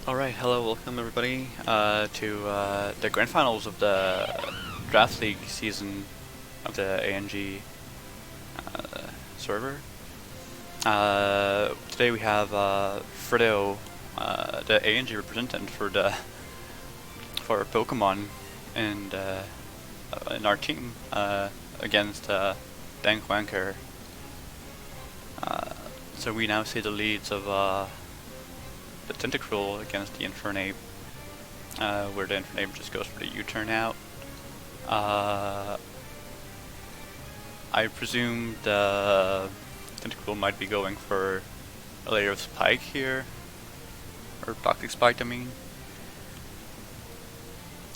Alright, hello, welcome everybody to the grand finals of the Draft League season of the ANG server. Today we have Frito, the ANG representative for Pokemon, and in our team against DankWanker. So we now see the leads of the Tentacruel against the Infernape, where the Infernape just goes for the U-turn out. I presume the Tentacruel might be going for a layer of Spike here, or Toxic Spike I mean.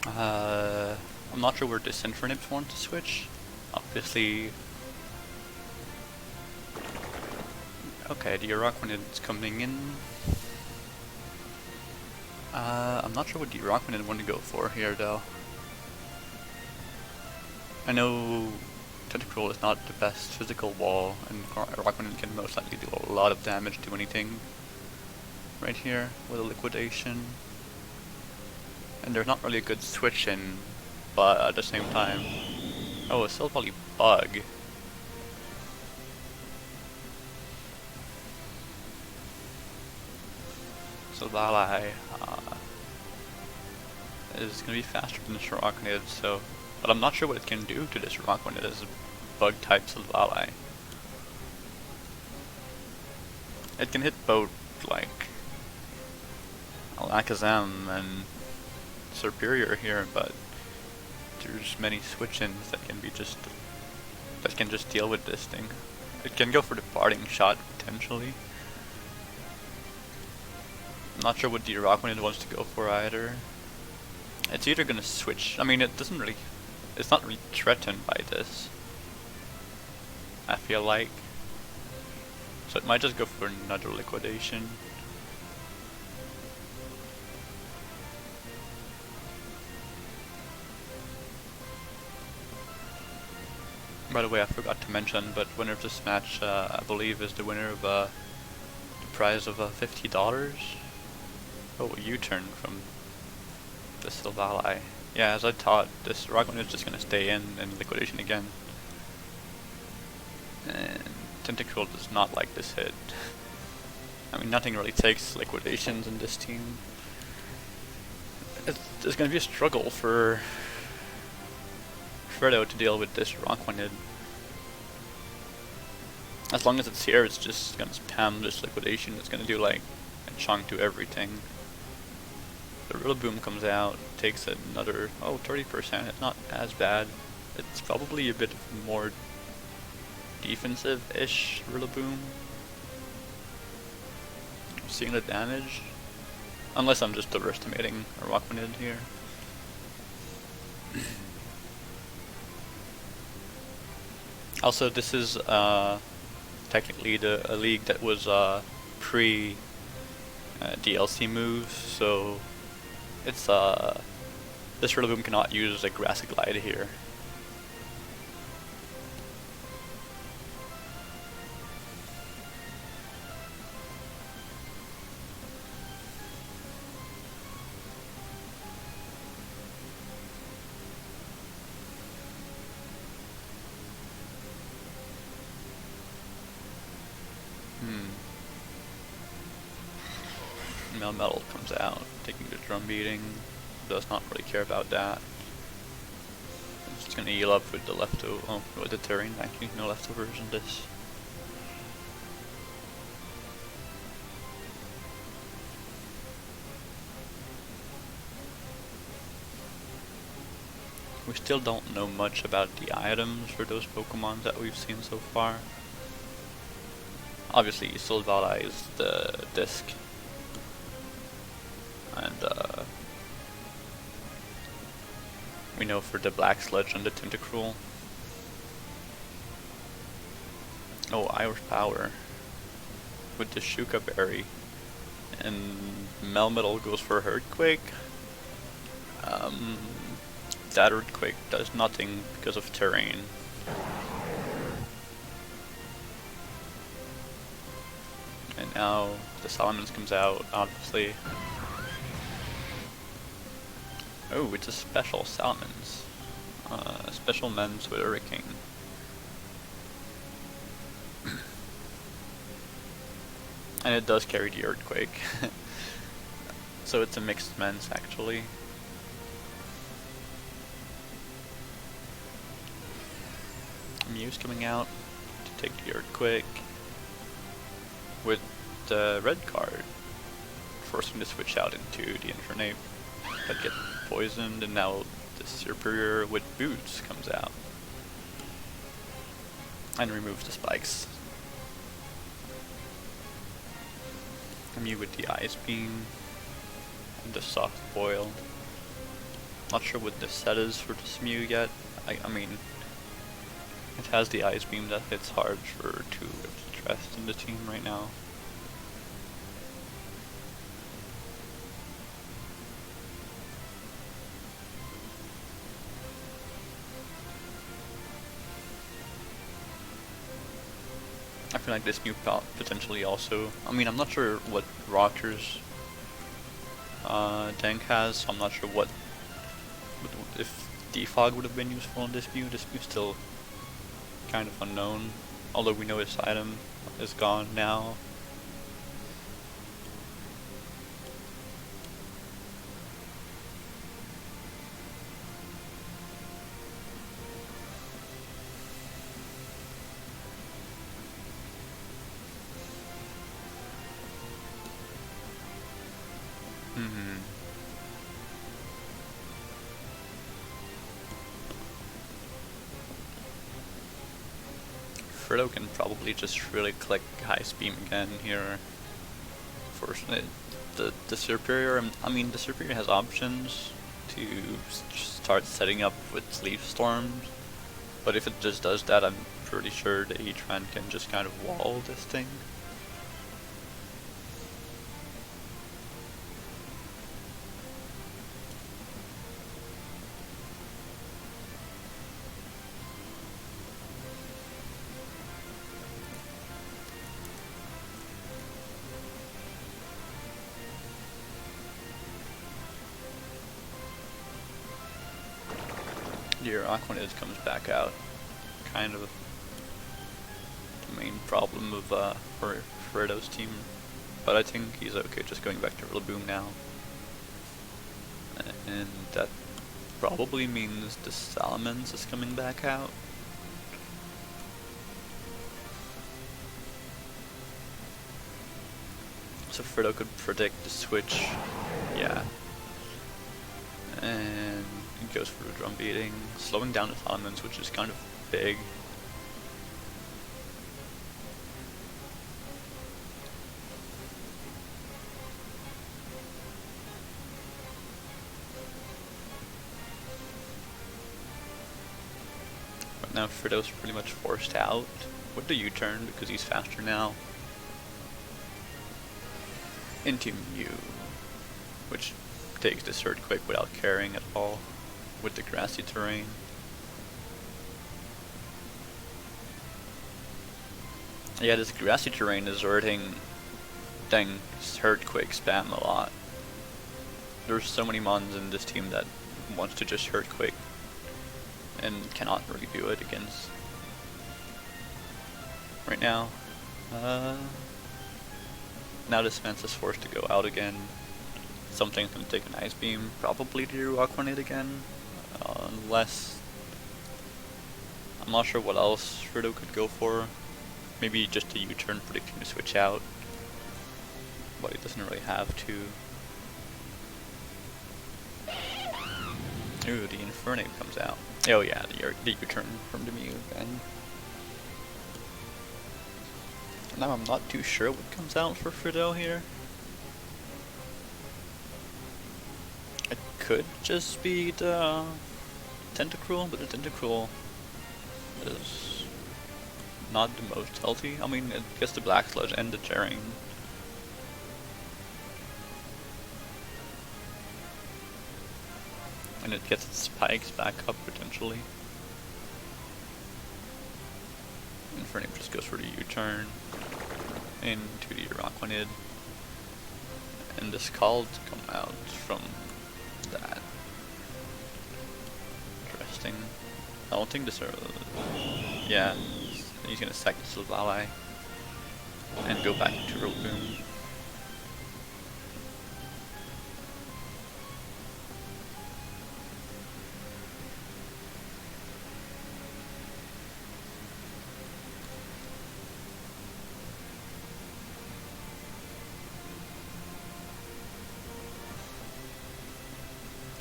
I'm not sure where this Infernape wants to switch. Obviously, okay, the Araquanid's coming in. I'm not sure what the Araquanid want to go for here though. I know Tentacruel is not the best physical wall, and Araquanid can most likely do a lot of damage to anything right here with a liquidation. And there's not really a good switch in, but at the same time, oh, it's still probably Bug. So Valai is going to be faster than the Araquanid, so, but I'm not sure what it can do to this Araquanid as a bug type Valai. It can hit both like Alakazam and Superior here, but there's many switch-ins that can just deal with this thing. It can go for the parting shot potentially. I'm not sure what the Araquanid wants to go for either. It's either gonna switch. I mean, it's not really threatened by this, I feel like. So it might just go for another liquidation. By the way, I forgot to mention, but winner of this match, I believe, is the winner of the prize of $50. Oh, a U-turn from the Silvally. Yeah, as I thought, this Araquanid is just gonna stay in liquidation again. And Tentacruel does not like this hit. I mean, nothing really takes liquidations in this team. It's gonna be a struggle for Frito to deal with this Araquanid. As long as it's here, it's just gonna spam this liquidation. It's gonna do like a chunk to everything. The Rillaboom comes out, takes another, 30%, it's not as bad. It's probably a bit more defensive-ish Rillaboom. Seeing the damage, unless I'm just overestimating Araquanid here. Also, this is technically a league that was pre DLC moves, so it's this Rillaboom cannot use a Grassy Glide here. Metal comes out, taking the drum beating. Does not really care about that. I'm just gonna heal up with the with the terrain. Actually, no leftovers in this. We still don't know much about the items for those Pokemon that we've seen so far. Obviously, Silvally is the disc. And we know for the Black Sludge and the Tentacruel. Oh, Irish Power with the Shuka Berry. And Melmetal goes for Earthquake. That Earthquake does nothing because of terrain. And now the Salamence comes out, obviously. Oh, it's a special Salamence. Special Men's with Hurricane. And it does carry the Earthquake. So it's a mixed men's actually. Mew's coming out to take the Earthquake with the red card, forcing to switch out into the Infernape that get poisoned, and now the Superior with Boots comes out and removes the spikes. Mew with the Ice Beam and the Soft Boiled. Not sure what the set is for this Mew yet. I mean, it has the Ice Beam that hits hard for 2 of the rest in the team right now. I feel like this Mew potentially also, I mean, I'm not sure what Rockers Dank has, so I'm not sure what if Defog would have been useful in this Mew. This Mew's still kind of unknown, although we know his item is gone now. Frito can probably just really click Ice Beam again here. The Superior, I mean, the Superior has options to start setting up with Leaf Storms, but if it just does that, I'm pretty sure the Heatran can just kind of wall this thing. Your Aquanid comes back out. Kind of the main problem of for Frito's team, but I think he's okay just going back to Rillaboom now. And that probably means the Salamence is coming back out. So Frito could predict the switch, yeah. And he goes for the drum beating, slowing down the Salamence, which is kind of big. But now Frito's pretty much forced out with the U-turn because he's faster now. Into Mew, which takes this Earthquake without caring at all with the grassy terrain. Yeah, this grassy terrain is hurting Dank's Earthquake spam a lot. There's so many mons in this team that wants to just Earthquake and cannot really do it against right now. Now this fence is forced to go out again. Something's gonna take an Ice Beam, probably to Aquanid again, unless I'm not sure what else Frito could go for. Maybe just a U-turn predicting to switch out, but he doesn't really have to. Ooh, the Infernape comes out. Oh yeah, the U-turn from the Mew then. Now I'm not too sure what comes out for Frito here. It could just be the Tentacruel, but the Tentacruel is not the most healthy. I mean, it gets the Black Sludge and the Terrain. And it gets its spikes back up potentially. Infernape just goes for the U-turn into the Aquanid, and the Scald come out from that. interesting. I don't think this yeah, he's gonna sack this little ally and go back to Rillaboom.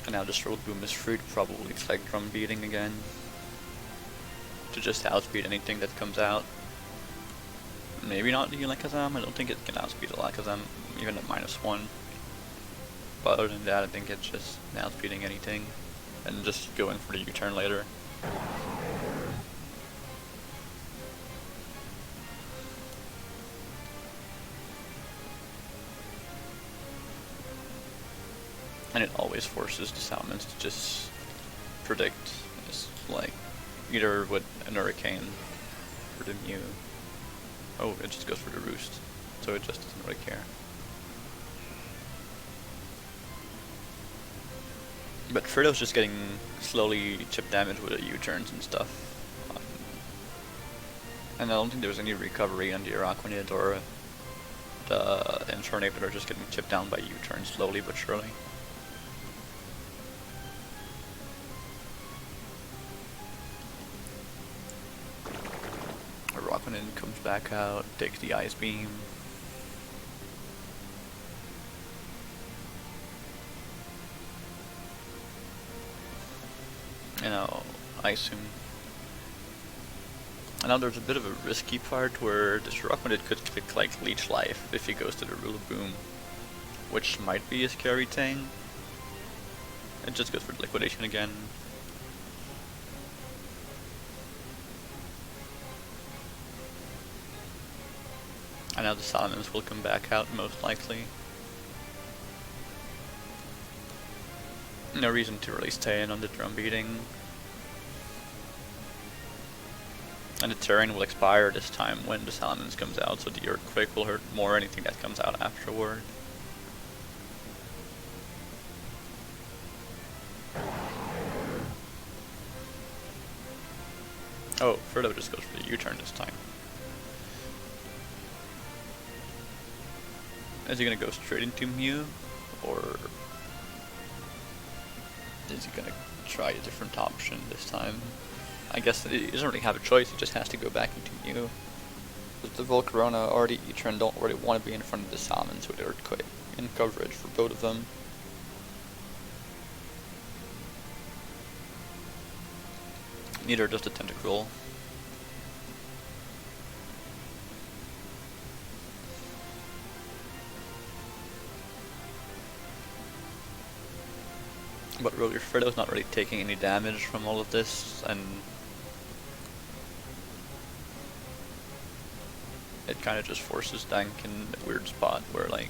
And now this Rillaboom is free to probably select drum beating again to just outspeed anything that comes out. Maybe not the Alakazam. I don't think it can outspeed Alakazam even at -1. But other than that, I think it's just outspeeding anything and just going for the U-turn later. And it always forces the Salamence to just predict. It's like either with an Hurricane or the Mew. Oh, it just goes for the Roost, so it just doesn't really care. But Frito's just getting slowly chip damage with the U-turns and stuff. And I don't think there's any recovery on the Araquanid or the Infernape that are just getting chipped down by U-turns slowly but surely. Araquanid comes back out, takes the Ice Beam. You know, Ice him. And now there's a bit of a risky part where this Araquanid could click like Leech Life if he goes to the Rillaboom, which might be a scary thing. It just goes for Liquidation again. And now the Salamence will come back out most likely. No reason to really stay in on the drum beating. And the terrain will expire this time when the Salamence comes out, so the Earthquake will hurt more anything that comes out afterward. Oh, Frito just goes for the U-turn this time. Is he gonna go straight into Mew, or is he gonna try a different option this time? I guess he doesn't really have a choice, he just has to go back into Mew. Because the Volcarona or the E-turn don't really want to be in front of the Salamence with Earthquake in coverage for both of them. Neither does the Tentacruel. But really, Frito's not really taking any damage from all of this, and it kind of just forces Dank in a weird spot where, like,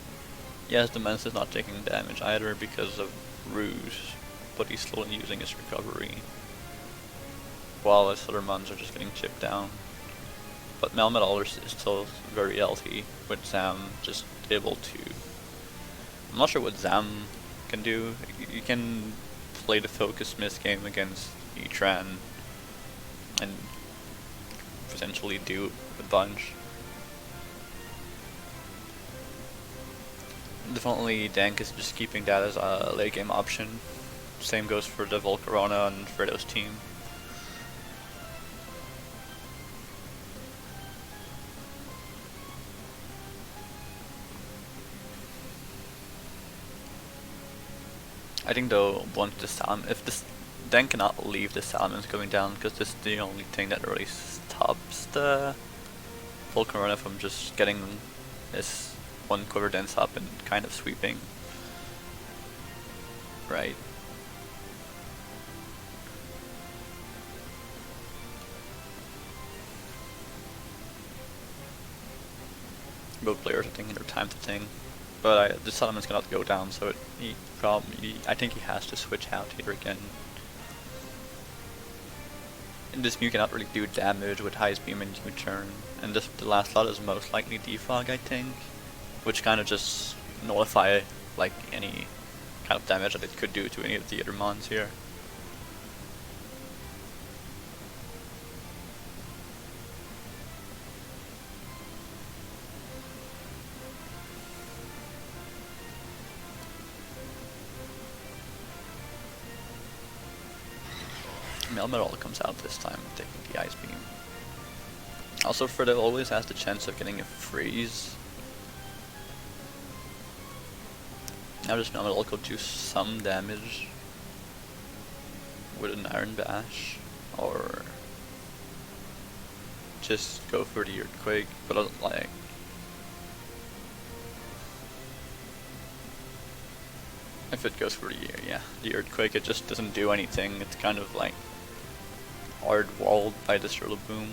yes, the Mence is not taking damage either because of Rouge, but he's still using his recovery, while his other mons are just getting chipped down. But Melmetal is still very healthy, with Zam just able to... I'm not sure what Zam can do. You can play the focus miss game against Etran and potentially do a bunch. Definitely Dank is just keeping that as a late game option. Same goes for the Volcarona and Frito's team. I think though, once the if this Dank cannot leave the Salamence going down, because this is the only thing that really stops the Volcarona from just getting this one Quiver Dance up and kind of sweeping. Right. Both players are taking their time to think. But the Salamence cannot go down, so I think he has to switch out here again. And this Mew cannot really do damage with Ice Beam and U-turn, and the last slot is most likely Defog, I think, which kind of just nullify like any kind of damage that it could do to any of the other mons here. Melmetal comes out this time, taking the Ice Beam. Also, Frito always has the chance of getting a freeze. Now this Melmetal could do some damage with an Iron Bash, or just go for the Earthquake, but like, if it goes for the Earthquake, it just doesn't do anything. It's kind of like hard walled by this Rillaboom.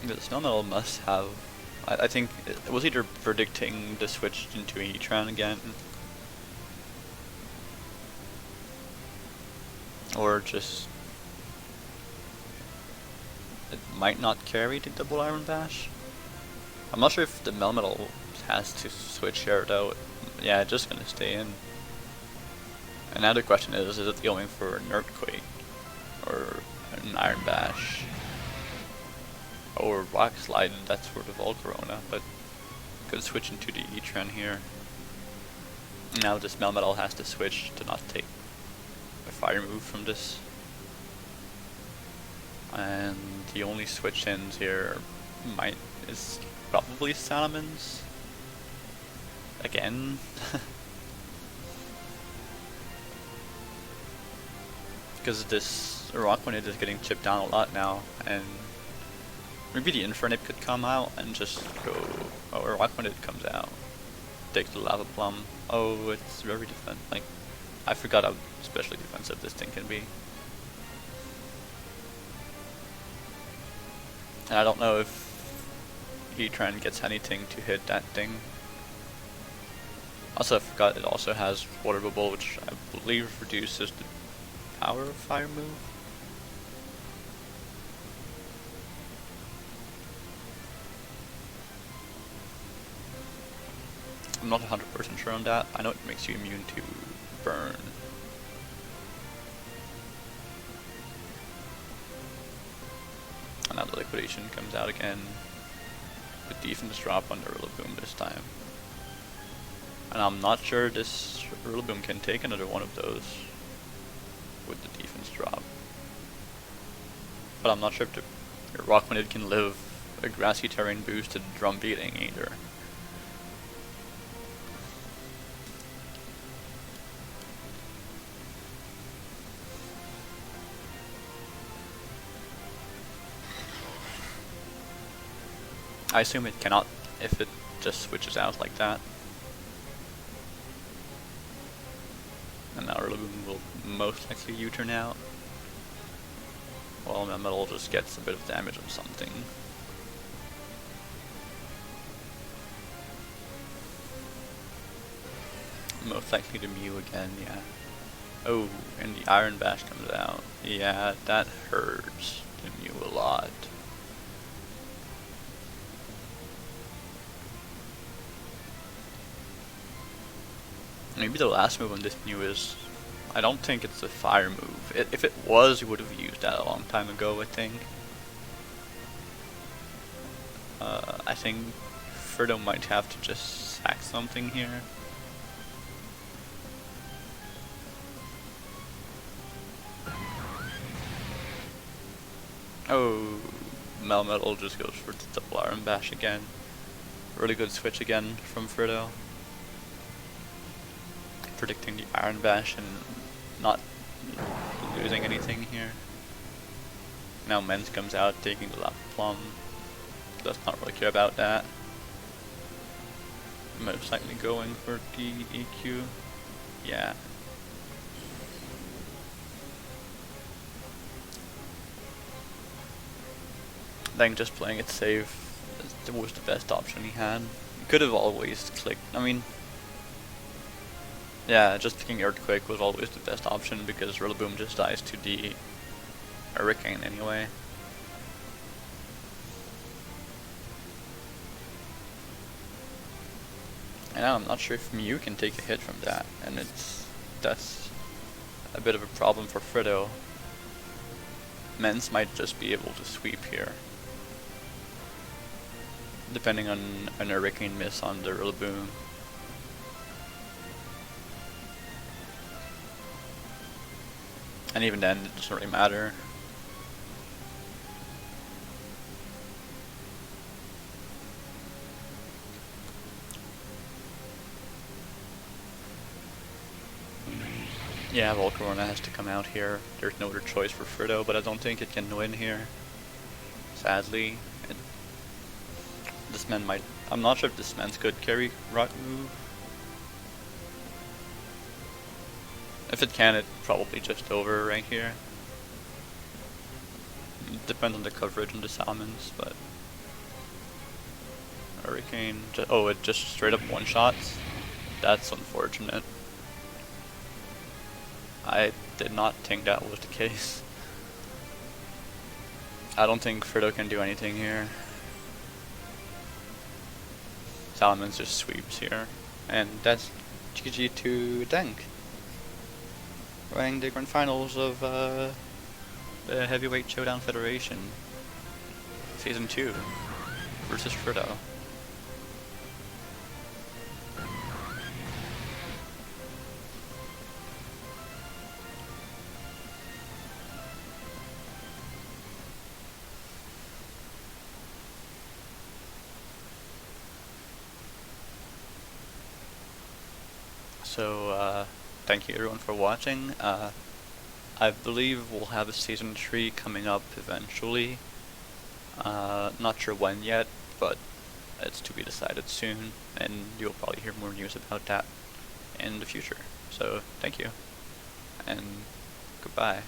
The Snowmetal must have, I think it was either predicting the switch into Heatran again, or just it might not carry the double Iron Bash. I'm not sure if the Melmetal has to switch here though. Yeah, it's just gonna stay in. And now the question is it going for an Earthquake or an Iron Bash? Or Rock Slide, that's for the Volcarona, but could switch into the Heatran here. Now this Melmetal has to switch to not take a fire move from this. And the only switch ins here is probably Salamon's. Again. Because this Rockwanid is getting chipped down a lot now, and maybe the Infernape could come out and just go, or Rockwanid comes out, take the Lava Plum. Oh, it's very defensive. Like, I forgot how especially defensive this thing can be. And I don't know if Heatran gets anything to hit that thing. Also, I forgot it also has Water Bubble, which I believe reduces the power of Fire move. I'm not 100% sure on that. I know it makes you immune to burn. And now the Liquidation comes out again with defense drop on the Rillaboom this time. And I'm not sure this Rillaboom can take another one of those with the defense drop. But I'm not sure if the Rockwanid can live a grassy terrain boosted drum beating either. I assume it cannot if it just switches out like that. And now Rillaboom will most likely U-turn out. While Melmetal just gets a bit of damage on something. Most likely to Mew again, yeah. Oh, and the Iron Bash comes out. Yeah, that hurts the Mew a lot. Maybe the last move on this Mew is, I don't think it's a fire move. If it was, you would have used that a long time ago, I think. I think Frito might have to just sack something here. Oh, Melmetal just goes for the double Iron Bash again. Really good switch again from Frito. Predicting the Iron Bash and not losing anything here. Now Men's comes out taking the Lava Plum. Does not really care about that. Most likely going for the EQ. Yeah. I think just playing it safe was the best option he had. He could have always clicked. I mean, yeah, just picking Earthquake was always the best option because Rillaboom just dies to the Hurricane anyway. And I'm not sure if Mew can take a hit from that, and that's a bit of a problem for Frito. Mens might just be able to sweep here, depending on an Hurricane miss on the Rillaboom. And even then, it doesn't really matter. Yeah, Volcarona has to come out here. There's no other choice for Frito, but I don't think it can win here. Sadly. This man might... I'm not sure if this man's could carry Rock Move. If it can, it's probably just over right here. It depends on the coverage on the Salmons, but... Hurricane... oh, it just straight up one-shots? That's unfortunate. I did not think that was the case. I don't think Frito can do anything here. Salmons just sweeps here. And that's GG to Dank. Running the Grand Finals of the Heavyweight Showdown Federation. Season 2 versus Frito. So, thank you everyone for watching. I believe we'll have a Season 3 coming up eventually. Not sure when yet, but it's to be decided soon, and you'll probably hear more news about that in the future. So, thank you, and goodbye.